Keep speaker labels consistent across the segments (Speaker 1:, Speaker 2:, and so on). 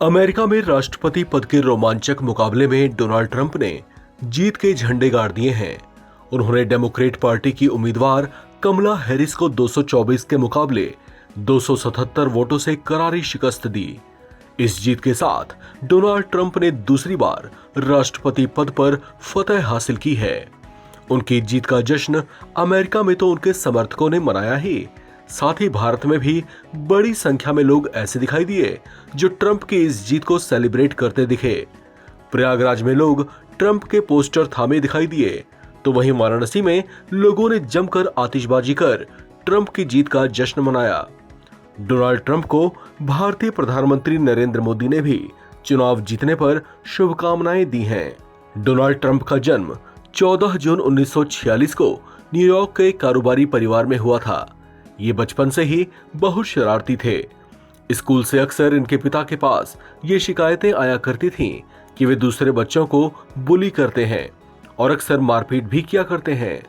Speaker 1: America में राष्ट्रपति पद के रोमांचक मुकाबले में डोनाल्ड ट्रंप ने जीत के झंडे गाड़ दिए हैं। उन्होंने डेमोक्रेट पार्टी की उम्मीदवार कमला हैरिस को 224 के मुकाबले 277 वोटों से करारी शिकस्त दी। इस जीत के साथ डोनाल्ड ट्रंप ने दूसरी बार राष्ट्रपति पद पर फतह हासिल की है। उनकी जीत का जश्न अमेरिका में तो उनके समर्थकों ने मनाया ही, साथ ही भारत में भी बड़ी संख्या में लोग ऐसे दिखाई दिए जो ट्रंप की इस जीत को सेलिब्रेट करते दिखे। प्रयागराज में लोग ट्रंप के पोस्टर थामे दिखाई दिए, तो वहीं वाराणसी में लोगों ने जमकर आतिशबाजी कर ट्रंप की जीत का जश्न मनाया। डोनाल्ड ट्रंप को भारतीय प्रधानमंत्री नरेंद्र मोदी ने भी चुनाव जीतने पर शुभकामनाएं दी हैं। डोनाल्ड ट्रंप का जन्म 14 जून 1946 को न्यूयॉर्क के कारोबारी परिवार में हुआ था। ये बचपन से ही बहुत शरारती थे। स्कूल से अक्सर इनके पिता के पास ये शिकायतें आया करती थीं कि वे दूसरे बच्चों को बुली करते हैं और अक्सर मारपीट भी किया करते हैं।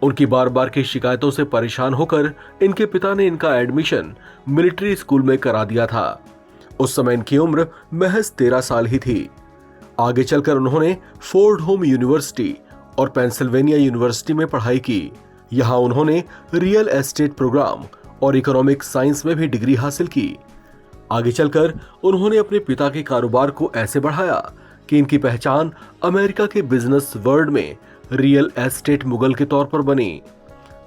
Speaker 1: उनकी बार बार की शिकायतों से परेशान होकर इनके पिता ने इनका एडमिशन मिलिट्री स्कूल में करा दिया था। उस समय इनकी उम्र महज 13 साल ही थी। आगे चलकर उन्होंने फोर्ड होम यूनिवर्सिटी और पेंसिल्वेनिया यूनिवर्सिटी में पढ़ाई की। यहाँ उन्होंने रियल एस्टेट प्रोग्राम और इकोनॉमिक साइंस में भी डिग्री हासिल की। आगे चलकर उन्होंने अपने पिता के कारोबार को ऐसे बढ़ाया कि इनकी पहचान अमेरिका के बिजनेस वर्ल्ड में रियल एस्टेट मुगल के तौर पर बनी।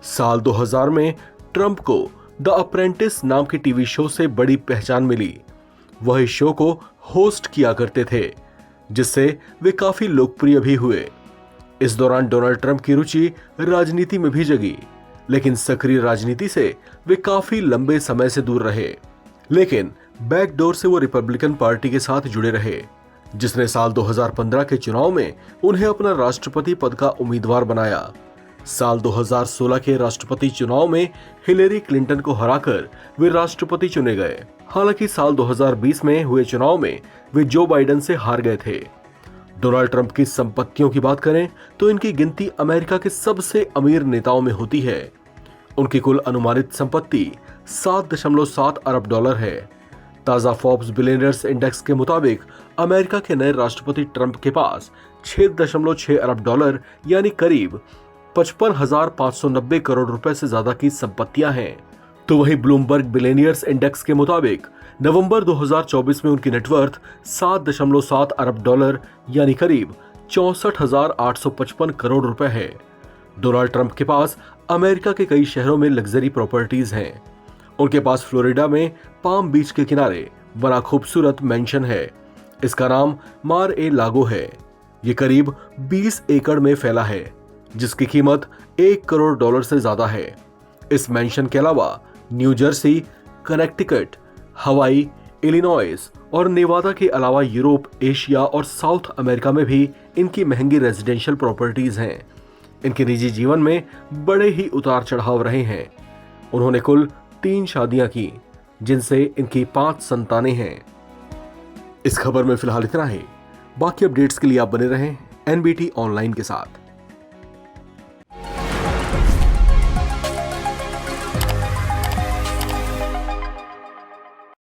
Speaker 1: साल 2000 में ट्रंप को द अप्रेंटिस नाम के टीवी शो से बड़ी पहचान मिली। वह इस शो को होस्ट किया करते थे, जिससे वे काफी लोकप्रिय भी हुए। इस दौरान डोनाल्ड ट्रंप की रुचि राजनीति में भी जगी, लेकिन सक्रिय राजनीति से वे काफी लंबे समय से दूर रहे। लेकिन बैकडोर से वो रिपब्लिकन पार्टी के साथ जुड़े रहे, जिसने साल 2015 के चुनाव में उन्हें अपना राष्ट्रपति पद का उम्मीदवार बनाया। साल 2016 के राष्ट्रपति चुनाव में हिलेरी क्लिंटन को हराकर वे राष्ट्रपति चुने गए। हालांकि साल 2020 में हुए चुनाव में वे जो बाइडेन से हार गए थे। डोनाल्ड ट्रंप की संपत्तियों की बात करें तो इनकी गिनती अमेरिका के सबसे अमीर नेताओं में होती है। उनकी कुल अनुमानित संपत्ति 7.7 अरब डॉलर है। ताजा फोर्ब्स बिलियनियर्स इंडेक्स के मुताबिक अमेरिका के नए राष्ट्रपति ट्रंप के पास 6.6 अरब डॉलर यानी करीब 55,590 करोड़ रुपए से ज्यादा की संपत्तियां हैं। तो वहीं ब्लूमबर्ग बिलियनियर्स इंडेक्स के मुताबिक नवंबर 2024 में उनकी नेटवर्थ 7.7 अरब डॉलर यानी करीब 64,855 करोड़ रुपए है। डोनाल्ड ट्रंप के पास अमेरिका के कई शहरों में लग्जरी प्रॉपर्टीज हैं। उनके पास फ्लोरिडा में पाम बीच के किनारे बड़ा खूबसूरत मैंशन है। इसका नाम मार ए लागो है। ये करीब 20 एकड़ में फैला है, जिसकी कीमत 1 करोड़ डॉलर से ज्यादा है। इस मैंशन के अलावा न्यू जर्सी, कनेक्टिकट, हवाई, इलिनॉइस और नेवादा के अलावा यूरोप, एशिया और साउथ अमेरिका में भी इनकी महंगी रेजिडेंशियल प्रॉपर्टीज हैं। इनके निजी जीवन में बड़े ही उतार चढ़ाव रहे हैं। उन्होंने कुल 3 शादियां की, जिनसे इनकी 5 संतानें हैं। इस खबर में फिलहाल इतना ही। बाकी अपडेट्स के लिए आप बने रहें एनबीटी ऑनलाइन के साथ।